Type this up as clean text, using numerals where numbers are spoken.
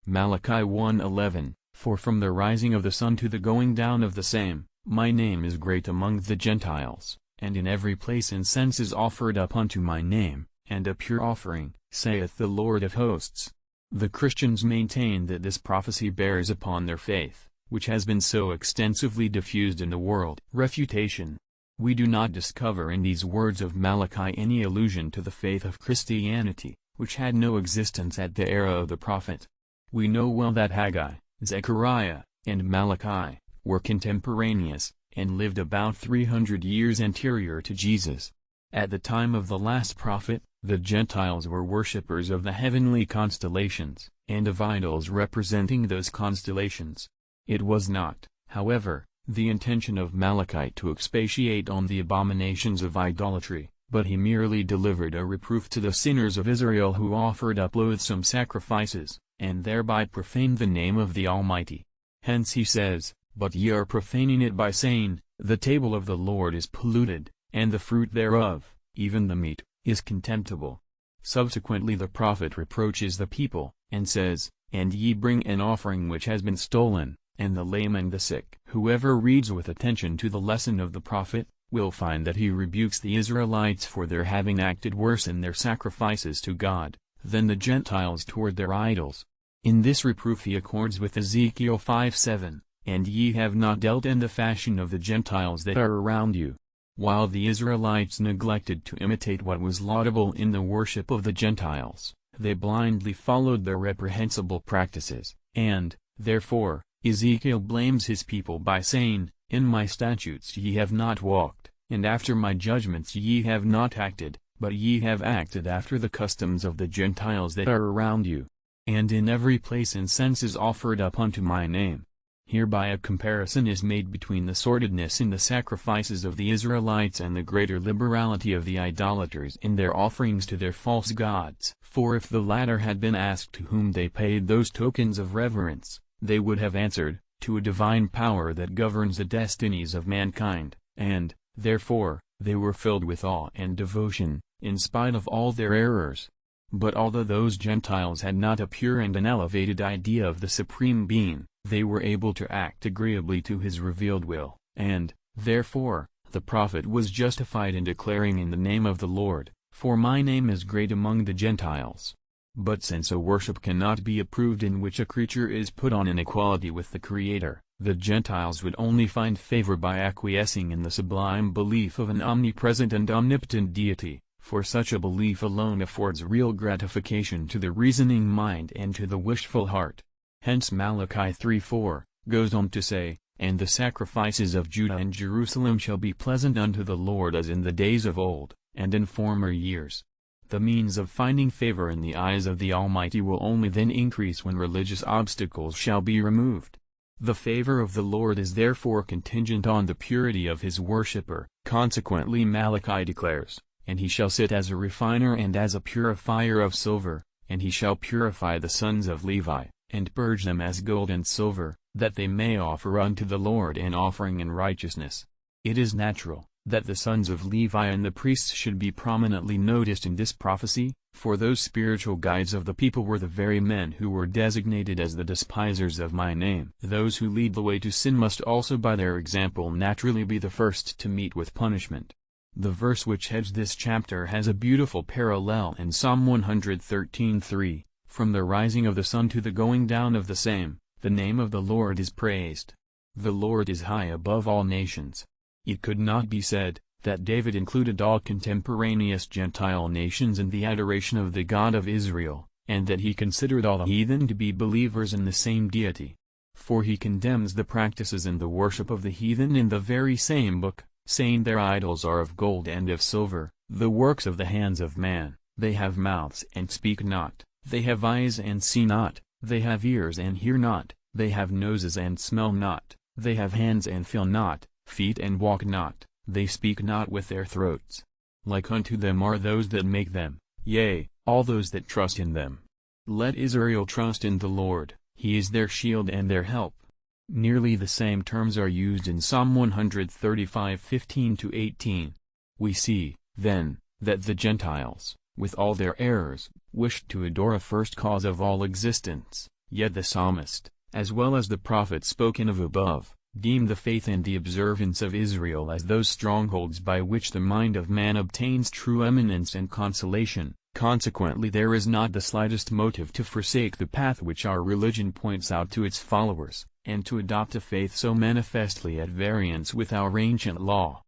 Malachi 1:11, For from the rising of the sun to the going down of the same, my name is great among the Gentiles, and in every place incense is offered up unto my name, and a pure offering, saith the Lord of hosts. The Christians maintain that this prophecy bears upon their faith, which has been so extensively diffused in the world. Refutation. We do not discover in these words of Malachi any allusion to the faith of Christianity, which had no existence at the era of the prophet. We know well that Haggai, Zechariah, and Malachi were contemporaneous, and lived about 300 years anterior to Jesus. At the time of the last prophet, the Gentiles were worshippers of the heavenly constellations, and of idols representing those constellations. It was not, however, the intention of Malachi to expatiate on the abominations of idolatry, but he merely delivered a reproof to the sinners of Israel who offered up loathsome sacrifices, and thereby profaned the name of the Almighty. Hence he says, But ye are profaning it by saying, The table of the Lord is polluted, and the fruit thereof, even the meat, is contemptible. Subsequently the prophet reproaches the people, and says, And ye bring an offering which has been stolen, and the lame and the sick. Whoever reads with attention to the lesson of the prophet, will find that he rebukes the Israelites for their having acted worse in their sacrifices to God, than the Gentiles toward their idols. In this reproof he accords with Ezekiel 5:7, And ye have not dealt in the fashion of the Gentiles that are around you. While the Israelites neglected to imitate what was laudable in the worship of the Gentiles, they blindly followed their reprehensible practices, and, therefore, Ezekiel blames his people by saying, In my statutes ye have not walked, and after my judgments ye have not acted, but ye have acted after the customs of the Gentiles that are around you. And in every place incense is offered up unto my name. Hereby a comparison is made between the sordidness in the sacrifices of the Israelites and the greater liberality of the idolaters in their offerings to their false gods. For if the latter had been asked to whom they paid those tokens of reverence, they would have answered, To a divine power that governs the destinies of mankind, and, therefore, they were filled with awe and devotion, in spite of all their errors. But although those Gentiles had not a pure and an elevated idea of the Supreme Being, they were able to act agreeably to his revealed will, and, therefore, the prophet was justified in declaring in the name of the Lord, For my name is great among the Gentiles. But since a worship cannot be approved in which a creature is put on an equality with the Creator, the Gentiles would only find favor by acquiescing in the sublime belief of an omnipresent and omnipotent deity, for such a belief alone affords real gratification to the reasoning mind and to the wishful heart. Hence Malachi 3:4 goes on to say, And the sacrifices of Judah and Jerusalem shall be pleasant unto the Lord as in the days of old, and in former years. The means of finding favor in the eyes of the Almighty will only then increase when religious obstacles shall be removed. The favor of the Lord is therefore contingent on the purity of his worshipper. Consequently Malachi declares, And he shall sit as a refiner and as a purifier of silver, and he shall purify the sons of Levi, and purge them as gold and silver, that they may offer unto the Lord an offering in righteousness. It is natural that the sons of Levi and the priests should be prominently noticed in this prophecy, for those spiritual guides of the people were the very men who were designated as the despisers of my name. Those who lead the way to sin must also by their example naturally be the first to meet with punishment. The verse which heads this chapter has a beautiful parallel in Psalm 113:3, From the rising of the sun to the going down of the same, the name of the Lord is praised. The Lord is high above all nations. It could not be said, that David included all contemporaneous Gentile nations in the adoration of the God of Israel, and that he considered all the heathen to be believers in the same deity. For he condemns the practices and the worship of the heathen in the very same book, saying their idols are of gold and of silver, the works of the hands of man. They have mouths and speak not, they have eyes and see not, they have ears and hear not, they have noses and smell not, they have hands and feel not, feet and walk not, they speak not with their throats. Like unto them are those that make them, yea, all those that trust in them. Let Israel trust in the Lord, he is their shield and their help. Nearly the same terms are used in Psalm 135:15-18. We see, then, that the Gentiles, with all their errors, wished to adore a first cause of all existence, Yet the psalmist, as well as the prophet spoken of above, deem the faith and the observance of Israel as those strongholds by which the mind of man obtains true eminence and consolation. Consequently there is not the slightest motive to forsake the path which our religion points out to its followers, and to adopt a faith so manifestly at variance with our ancient law.